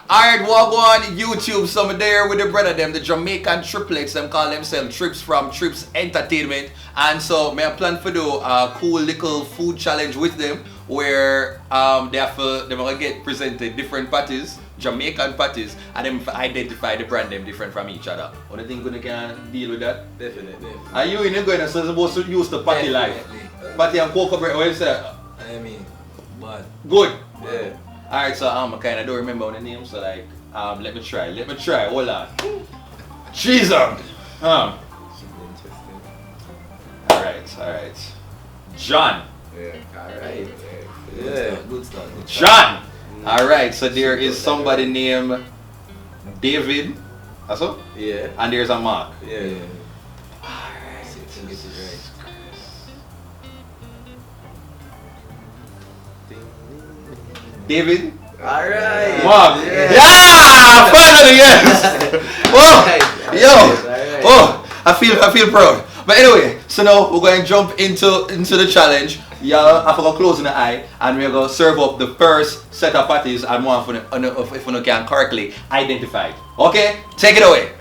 Alright, Wagwan, YouTube, so I'm there with the brother them, the Jamaican Triplets, them call themselves Trips from Tripz Entertainment. And so I plan to do a cool little food challenge with them where they're gonna get presented different patties, Jamaican patties, and them identify the brand them different from each other. What do you think you can deal with that? Definitely. Are you in going to supposed to use the patty life? Patty and cocoa bread, what you say? I mean, but Good. yeah. Alright, so I kind of don't remember the name, so like, let me try, hold on. Jesus! Interesting. Alright. John. Yeah. Alright. Yeah. Good start. John! Alright, so there is somebody named David. That's all? Yeah. And there's a Mark. Yeah. Alright. Get it right. David? Alright. Mark. Yeah. Yeah! Finally, yes! Oh! Yo! Alright. Oh! I feel proud. But anyway, so now we're going to jump into the challenge. Y'all have to go close in the eye and we're going to serve up the first set of patties and one if you can correctly identify. Okay? Take it away.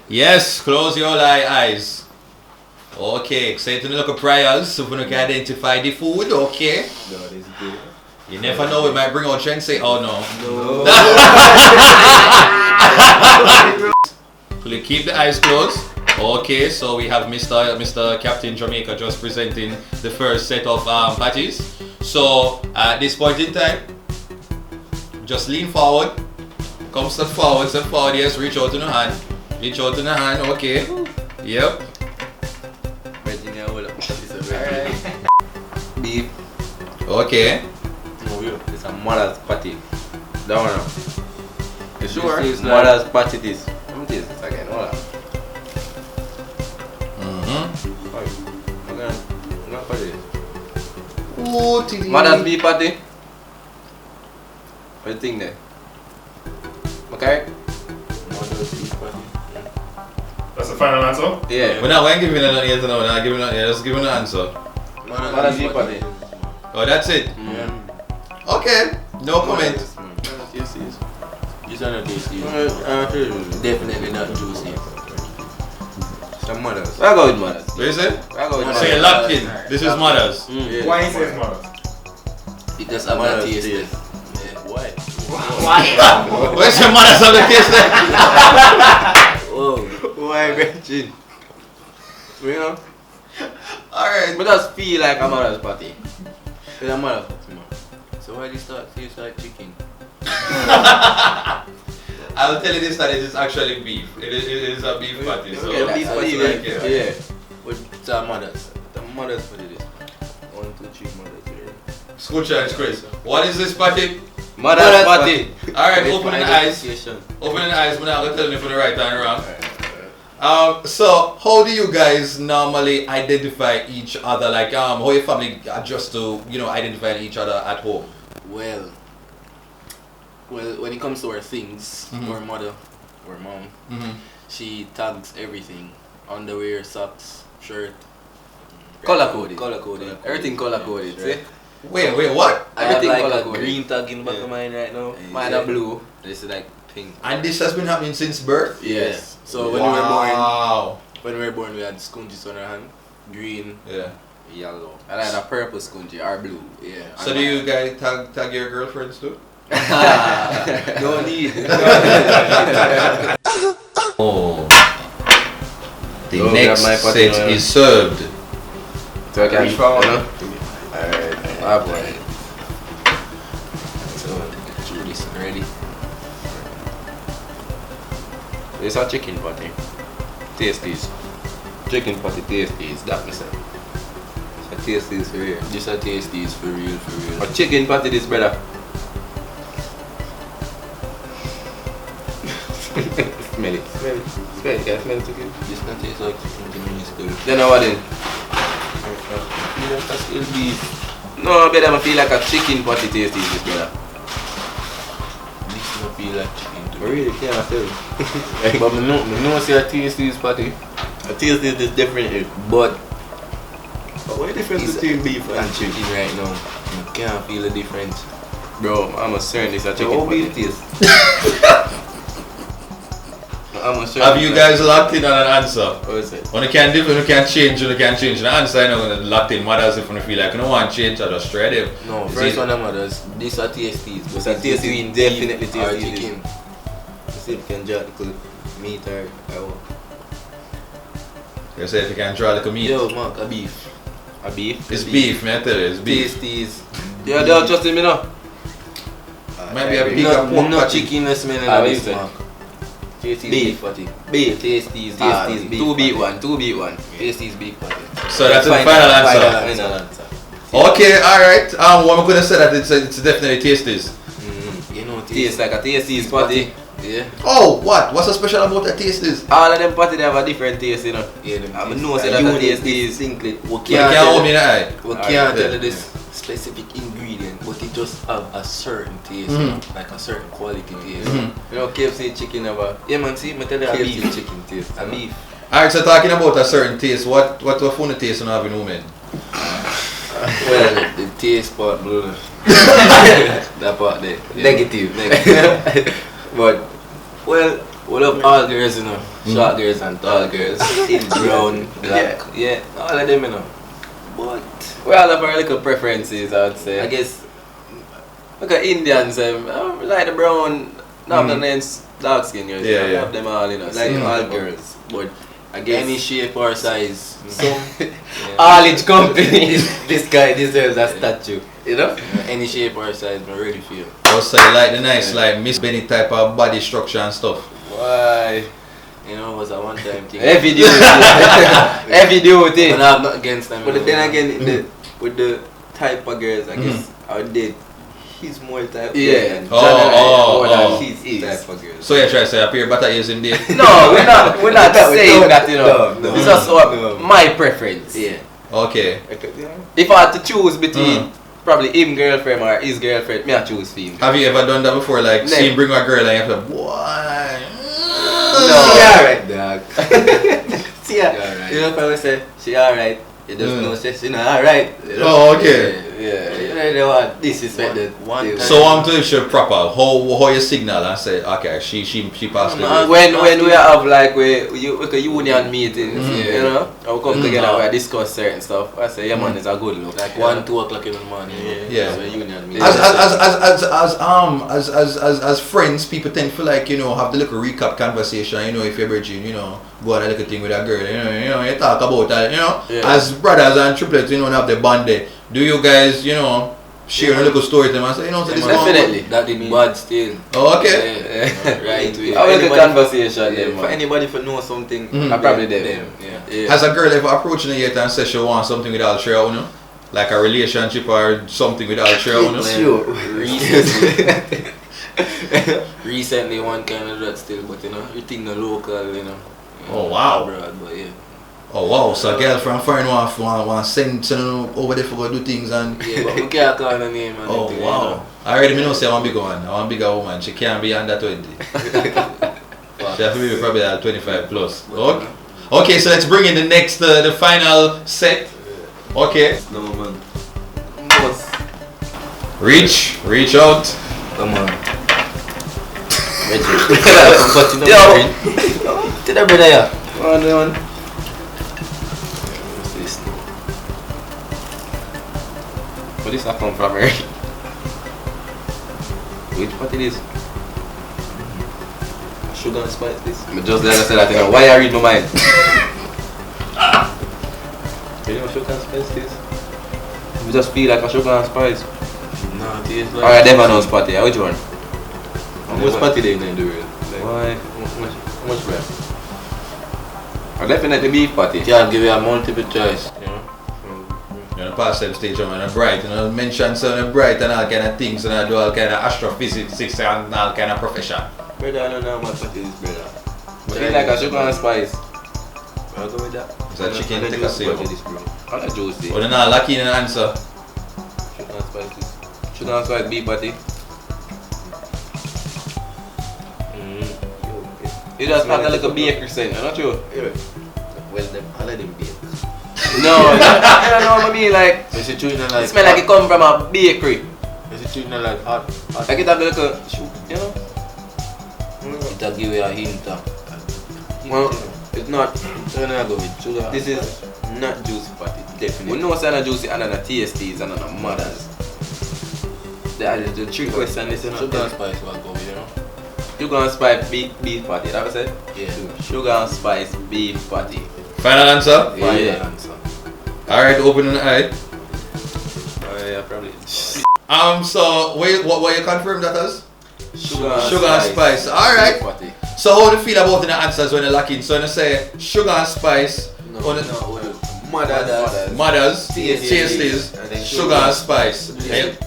Yes, close your eyes. Okay, excited to look at priors so we can identify the food, okay? No, this is good. You never know, we might bring out trend and say, oh no. Please keep the eyes closed. Okay, so we have Mr. Captain Jamaica just presenting the first set of patties. So at this point in time, just lean forward. Come step forward, yes, reach out in the hand. Okay. Yep. Alright. Beef. Okay. It's a mother's patty. That one. You sure? It's mother's patty this. Let me taste this again. Hold on. I'm gonna put it. Ooh, Mother's beef patty. What do you think there? Okay? Mother's beef patty. That's the final answer? Yeah. We're not giving it an yet, no, we're not giving it, just giving an answer. Mother's beef patty. Oh, that's it? Yeah. Okay, no comment. This one not tasty. Definitely not juicy. Some mothers. I go with mothers. What is it? I go with So you're locked in. This is Mother's. Yeah. Why is it mother? It just have that taste. Yeah. Why? Where's your Mother's of the taste then? Whoa. Why, Gretchen? You know? Alright. But just feel like a mother's party. It's a mother's party, man. So why this start taste like chicken? I'll tell you this that it is actually beef. It is a beef patty. So Okay, beef that's patty, like it. yeah. But it's a mother's. The mother's party this. 1, 2, 3 mothers. School challenge, Chris. What is this patty? Mother's party. Alright, open the eyes. Open the eyes, but I'm going to tell you for the right and wrong. So how do you guys normally identify each other? Like how your family adjust to, identifying each other at home? Well, when it comes to our things, our mother, our mom, she tags everything: underwear, socks, shirt. Color coded. Everything color coded. See? Wait, what? Everything I have color like a coded. green tag in the back of mine right now. Mine are blue. This is like pink. And this has been happening since birth? Yes. So Wow. when we were born, we had scunchies on our hand, green, Yeah. yellow. And I had a purple scunchie or blue. Yeah. So do you guys tag your girlfriends too? No need. Oh. The Oh, next grab my potty set now. is served. So I can Reach for one. Alright. Ah boy. So this ready. It's a chicken patty. Tasties. Chicken patty tasties. That me say. So tasties for real. This a tasty for real, for real. A chicken patty this brother. Smell it. Smell it. Smell it. Can I smell it again? This not taste like chicken to me still. Then what then? That's still beef. No, better I feel like a chicken patty tasties this brother. This don't feel like chicken to I me. really can't tell. But I know say a tasty patty. A tasty is different, but What the difference between beef and chicken? chicken right now. I can't feel the difference. Bro, I'm a certain this a chicken. How patty. big it is? I'm a certain. Have you guys locked in on an answer? What is it? When you can change the answer, you know, locked in what else if you feel like you don't want to change or just try them. No, Is first it- one I'm does. These are tasties. But So the tasty, between definitely beef or tasty. chicken. See if you can jot the meat or what? You say if you can draw like a meat. Yo, Mark, a beef. A beef? It's beef, man, I tell you, it's beef. Tasties. Yeah, they don't trust me now. Maybe a beef. big No, pork no patty. chicken, no smell Ah, of what beef, you say? Mark. Tasties Beef. beef patty. Beef. Tasties, Ah, tasties beef two beat patty. one, two beat one. Tasties beef patty. So that's the final Final answer. answer. Okay, alright. What I'm gonna say that it's definitely tasties. You know, Tastes like a tasties patty. Yeah. Oh, what? What's so special about the tasties? All of them patty they have a different taste, you know. Yeah, them I tastes know say like that a unique, tasties. distinctly. We You can't can't hold tell me in the eye. we Alright, can't yeah. tell you this specific ingredient, but it just have a certain taste, like a certain quality taste. You know KFC chicken have a Yeah, man, see, I tell you a KFC beef. chicken taste. A beef. Alright, so talking about a certain taste, what food taste you have in women? Well, the taste part, bro. That part there. Yeah. Negative. But, well, we love all girls, you know. Short girls and tall girls. In brown, black. Yeah, all of them, you know. But, We all have our little preferences, I would say. I guess, Look at Indians, like the brown, not the nice dark skin, you know. Yeah, yeah. Have them all, you know. like same. all girls. But, I guess any shape or size. all its company. This guy deserves a statue, you know. Any shape or size, I'm ready for you. Also, you like the nice, like Miss Benny type of body structure and stuff. Why? You know, it was a one-time thing. Heavy duty. Heavy duty. But I'm not against them. But you know. then again, with the type of girls, I guess I did. He's more type. Yeah. Than Oh, more than oh. she's type of girls. So you try to say a pair better is indeed. No, we're not saying that, you know. No, It's just my preference. Yeah. Okay. If I had to choose between probably him girlfriend or his girlfriend, me I choose female. Have you ever done that before? Like, Never. see him bring a girl and you have to, boy. She alright, dog. See ya. She alright. You know if I would say she alright, you just Mm. know she not alright. You know? Oh, okay. Yeah. You know what? This is what the One So I'm to show proper. How you signal and say, okay, she passed the way. when we have like we union meetings, Yeah. you know, and we come together we discuss certain stuff. I say, yeah man, it's a good look. Like you 1, know? 2 o'clock in the morning. Yeah. So union meeting. As friends, people tend to like, you know, have the little recap conversation, you know, if you're virgin, you know, go on a little thing with a girl, you know, you talk about that, you know, Yeah. as brothers and triplets, you know, have the bond there. Do you guys, you know, share a little story to them and say, you know, so this Definitely. one? That did bad still. Oh, okay. Yeah. Right way. Have a little Anybody- conversation Yeah, there, for man. anybody for know something, Mhm. Probably them. Yeah. Has a girl ever approached you yet and said she wants something with all three of you? Like a relationship or something with all three of you? Sure. Recently, one kind of that still, but you know, everything the local, you know. Oh, wow. Abroad, but yeah. Oh wow, so a girl from foreign want send them over there for go do things and Yeah, but we can't call her name and oh everything, wow. Already me know say I want bigger one. I want bigger woman. She can't be under 20. She have to be probably at 25 plus. Okay. Okay, so let's bring in the next the final set. Okay. No man. Reach out. Come on. Yo. To the brother, yeah. On. What's this? Where this come from, Eric? Which part it is? Sugar and spice this. I'm just there to say that, you know, why I read my mind? You know sugar and spice this? You just feel like a sugar and spice. No, it tastes like... Alright, never know spotty. Which one? How much patty they in the world? Like, Why? how much bread? Definitely beef patty. Can't give you a multiple choice, you know? You know, past them stage and bright, you know, mention some bright and all kind of things and I do all kind of astrophysics and all kind of profession. Brother, I don't know how much patty is, brother. But it's like a sugar and spice. I'll go with that. It's a chicken I'm take a juice save. patty this, bro. I'm not juicy. But they're not lucky in the answer. Sugar and spice this. Sugar and spice beef patty. You just have a little baker scent, you know true? Well, them, all of them bake. No, you don't know what I mean. Like, Is it true in it like smell like it come from a bakery. Is it true in like hot? Like it have like a, you know. It'll give you a hint. Well, it's not. So you're gonna go with sugar. This is not juicy patty. Definitely. We know it's not juicy and not tasties and not mothers. The trick question is not Sugar and spice will go with, you know? sugar and spice beef patty. That was it. Yeah. Sugar and spice beef patty. Final answer? Yeah. Answer. Alright, open an eye. Oh yeah, probably. So what you confirm that as? Sugar and spice. Alright. beef patty. So how do you feel about the answers when you lock in? So when you say sugar and spice, mothers, tasties, and then sugar and spice.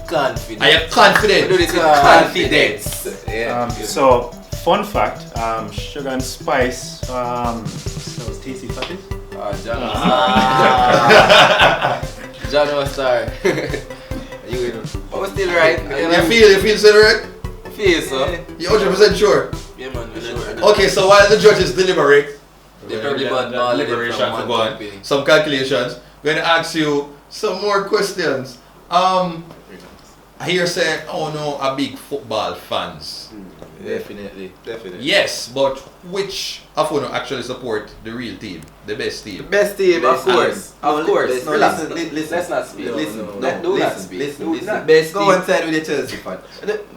Confident. Are you confident? We do this with confidence. Yeah. So, fun fact, sugar and spice smells tasty patties. John was star. You was still right. You feel so right? Feel so. You're 100% sure? Yeah, man, we're sure. Okay, so while the judges deliberate, They probably bought all of them deliberation from for one going, company. some calculations, we're going to ask you some more questions. I hear say, oh no, a big football fans. Definitely. Yes, but which of you actually support the real team, the best team? Best team, of Best course. team. Of course. No, Relax. listen. Let's not speak. No, Listen. no, Let- no. Do not Listen, speak. listen, listen. Best Go team. on side with the Chelsea fan.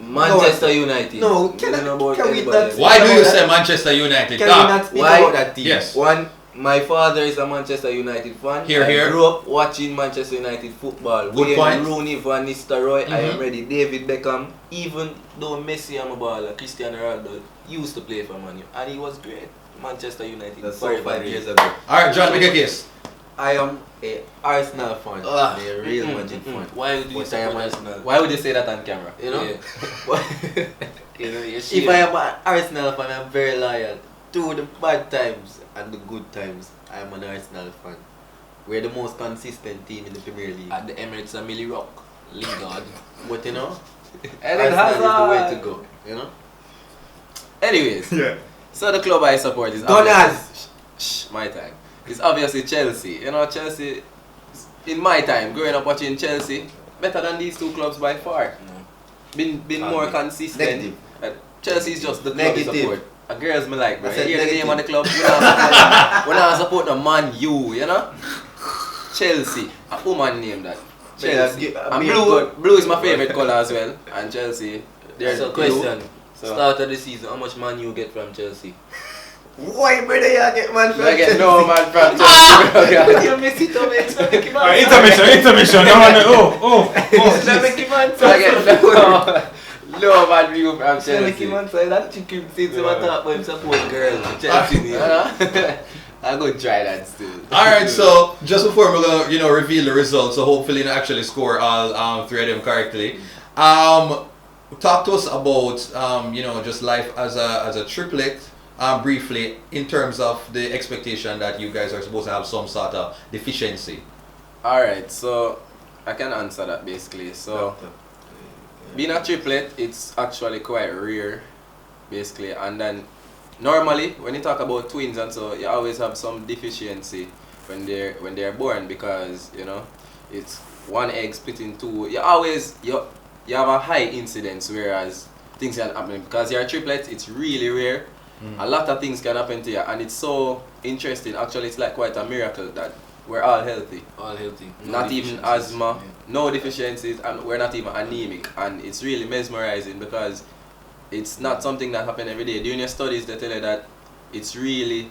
Manchester United. No, We don't know about can we anybody not- else. Why do you about say that? Manchester United? Can we Ah, not speak Why? about that team? Yes. One, my father is a Manchester United fan. Here, here. I grew up watching Manchester United football. Good Wayne point. Rooney, Van Nistelrooy, I Mhm. am ready. David Beckham. Even though Messi and a baller, Cristiano Ronaldo used to play for Man U, and he was great. Manchester United. That's forever 5 great. years ago. Alright, John, make a case. I am a Arsenal fan. Ah, and a Real Madrid fan. Why would you But I support am Arsenal? Why would you say that on camera? You know? Yeah. You know, you're If I am an Arsenal fan, I'm very loyal. Through the bad times and the good times, I am an Arsenal fan. We're the most consistent team in the Premier League. at the Emirates and Millie Rock, Lingard. But you know, Eden Arsenal is the way Hazard. to go. You know? Anyways, Yeah. so the club I support is Gunners! my time. It's obviously Chelsea. You know, Chelsea, in my time, growing up watching Chelsea, better than these two clubs by far. Been more consistent. Negative. Chelsea is just the club I Negative. support. A girls me like, bro. I You said hear the negative. name of the club? We not support the Man U, you know? Chelsea. A woman name that. Chelsea. Yeah, And be blue, good. blue is my favorite color as well. And Chelsea, they're So blue. question, So- start of the season, how much man you get from Chelsea? Why, brother, you get man from I get Chelsea? no man from Chelsea. You miss it, Tommy. Alright, intermission. No, oh. I get no man view from Chelsea Chelsea. man say that chicken seeds Since I talk about him support girls, Chelsea. I go try that still. Alright, so just before we're gonna reveal the results, so hopefully you actually score all three of them correctly. Talk to us about just life as a triplet, briefly, in terms of the expectation that you guys are supposed to have some sort of deficiency. Alright, so I can answer that basically. So being a triplet, it's actually quite rare, basically. And then normally when you talk about twins and so, you always have some deficiency when they're born, because it's one egg split in two. You have a high incidence, whereas things can happen because you're a triplet. It's really rare. A lot of things can happen to you, and it's so interesting. Actually, it's like quite a miracle that we're all healthy. All healthy. Not even deficiencies. asthma, no deficiencies, and we're not even anemic. And it's really mesmerizing because it's not something that happens every day. During your studies, they tell you that it's really,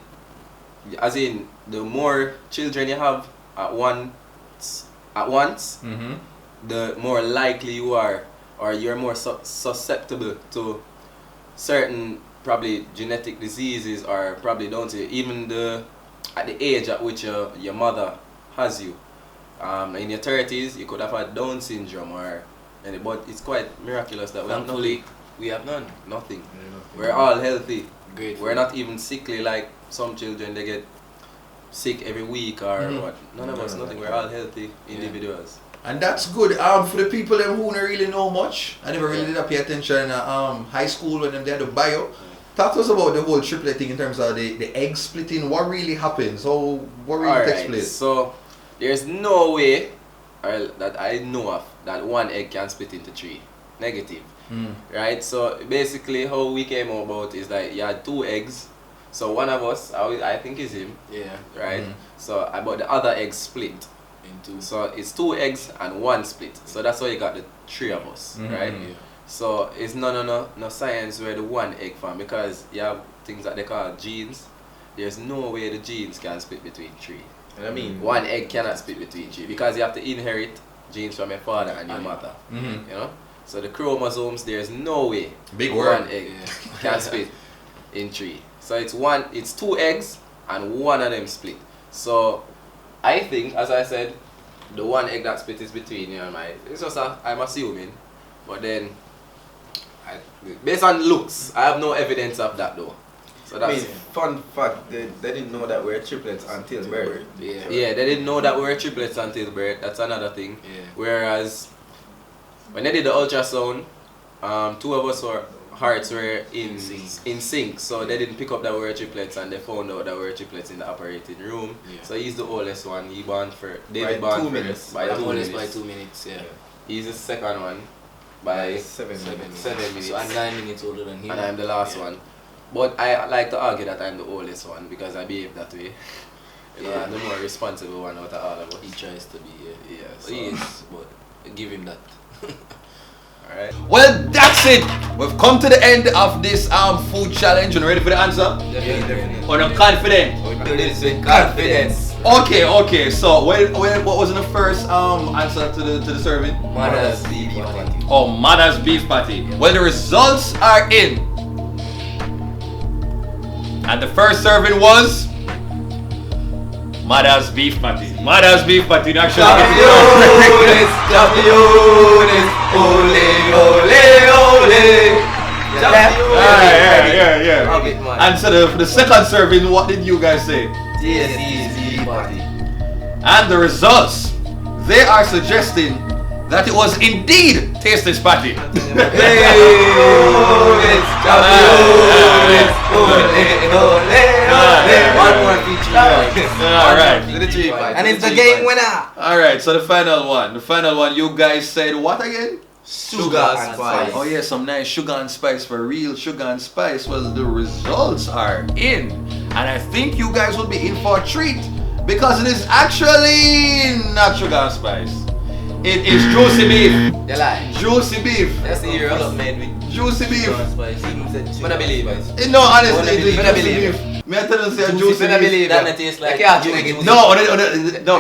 as in, the more children you have at once, the more likely you are, or you're more susceptible to certain probably genetic diseases, or probably don't you, even at the age at which your mother has you. In your 30s, you could have had Down syndrome, but it's quite miraculous that we have Thankfully, we have none. nothing. We're all healthy. Great. We're not even sickly like some children. They get sick every week or what. None of us, nothing. We're all healthy individuals. And that's good. For the people who don't really know much, I never really did pay attention in high school when they had the bio. Talk to us about the whole triplet thing in terms of the egg splitting. What really happens? What really takes Alright, place? so there's no way that I know of that one egg can split into 3. Negative. Right? So basically how we came about is like you had 2 eggs. So one of us, I think is him. Yeah. Right? So but the other egg split Into. so it's 2 eggs and 1 split. So that's why you got the 3 of us, right? Yeah. So it's no science where the 1 egg from, because you have things that they call genes. There's no way the genes can split between 3. And I mean, 1 egg cannot split between 3 because you have to inherit genes from your father and your mother. You know? So the chromosomes, there's no way Big 1 word. egg can split in 3. So it's 2 eggs and 1 of them split. So I think, as I said, the 1 egg that split is between you and my. It's just I'm assuming, but then, based on looks, I have no evidence of that though. So I mean, that's fun fact, they didn't know that we're triplets until birth. Yeah. yeah. They didn't know that we were triplets until birth. That's another thing. Yeah. Whereas when they did the ultrasound, 2 of us hearts were in sync, so they didn't pick up that we were triplets, and they found out that we were triplets in the operating room. Yeah. So he's the oldest one. He born for David By born 2 minutes. first by I'm 2 honest minutes. by 2 minutes, yeah. He's the second one by 7 minutes. 7 minutes. So I'm 9 minutes older than him. And I'm the last one. But I like to argue that I'm the oldest one because I behave that way. You know, I'm the more responsible one out of all of us. He tries to be, yeah. Yeah, so, He is, but give him that. alright. Well, that's it. We've come to the end of this food challenge. You ready for the answer? Definitely. Or I'm confident? We do this with confidence. Okay. So, what was in the first answer to the serving? Mother's beef patty. Oh, Mother's beef patty. Well, the results are in. And the first serving was Mother's beef patty. Mother's beef patty. Actually, Campeones, campeones, ole, ole, ole. yeah. Love it, man. And so for the second serving, what did you guys say? TSC's beef patty. And the results, they are suggesting that it was indeed Tasty's patty. One more feature. Alright. And it's the game winner. Alright, so the final one, you guys said what again? Sugar and spice. Oh yeah, some nice sugar and spice, for real sugar and spice. Well, the results are in, and I think you guys will be in for a treat because it is actually not sugar and spice. It is juicy beef. You lie. Juicy beef. That's the year of made with Juicy beef. But I believe it. No, honestly, it is But I juicy believe beef. Me I tell you, say juicy But I beef. believe That it. tastes like You can't juicy. drink it. No,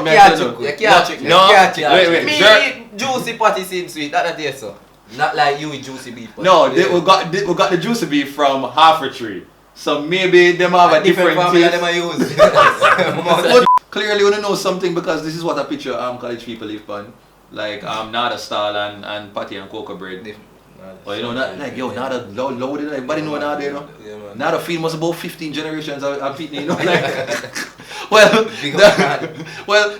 me I tell you. You can't trick. No, wait. Me Sure. eat juicy patty seem sweet. That taste so. Not like you with juicy beef. patty. No, we got the juicy beef from half a tree. So maybe them have a different formula taste. them I use. But clearly you wanna know something because this is what I picture college people live on. Like Nada style and patty and cocoa bread. Or you know, not like Nada loaded, everybody know Nada, you know. Yeah, man. Nada field was about 15 generations of people, you know, like well,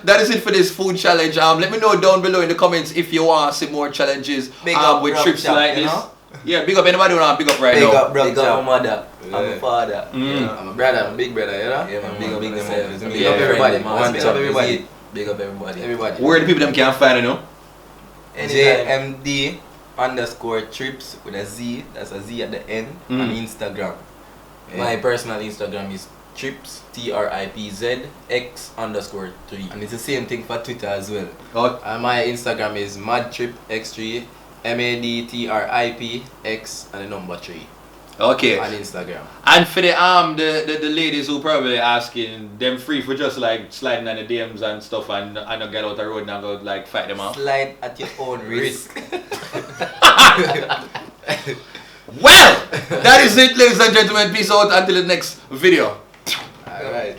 that is it for this food challenge. Let me know down below in the comments if you want to see more challenges Big up with Rob trips Shop, like you this. know? Yeah, big up anybody want to big up right Big now. up, bro. Big up my mother. Yeah. I'm a father. I'm a brother, I'm a big brother, you know? Yeah, man. Big up Big myself. up Big up everybody. Big up everybody. Big up everybody. Everybody. Where the people them can find, you know? JMD _ Tripz with a Z, that's a Z at the end, on Instagram. My personal Instagram is Tripz TRIPZ X_3. And it's the same thing for Twitter as well. Oh, And my Instagram is madtripx3, MADTRIPX and the number 3 okay. on Instagram. And for the ladies who probably asking, them free for just like sliding on the DMs and stuff and not get out the road and go like fight them out. Slide at your own risk. Well, that is it, ladies and gentlemen. Peace out until the next video. Alright.